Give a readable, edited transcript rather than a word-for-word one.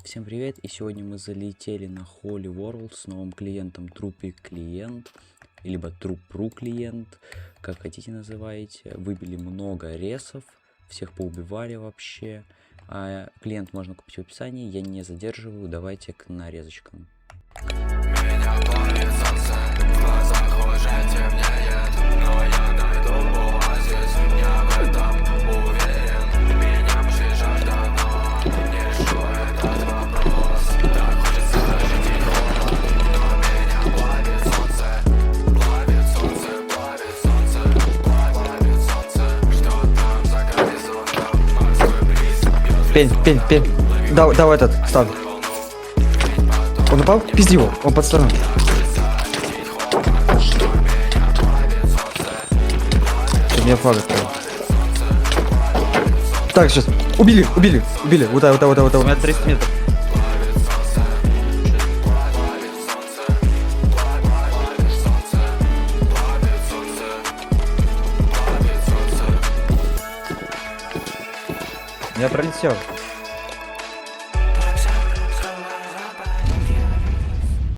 Всем привет, и сегодня мы залетели на Holy World с новым клиентом Трупи клиент, либо Трупру клиент, как хотите называйте. Выбили много ресов, всех поубивали вообще. Клиент можно купить в описании, я не задерживаю, давайте к нарезочкам. Меня плавит солнце, в глазах уже темнеет, но я найду оазис, я в этом уверен. Меня мучает жажда, но не решу этот вопрос. Так хочется жить и холод, но меня плавит солнце, плавит солнце, плавит солнце, плавит солнце. Что там за горизонтом, морской бриз бьет в Пень. Давай этот, ставь. Он упал? Пизди его, он под стороной. Ты меня флаг открыл. Так, сейчас. Убили. Вот так. У меня 30 метров. Я пролетел.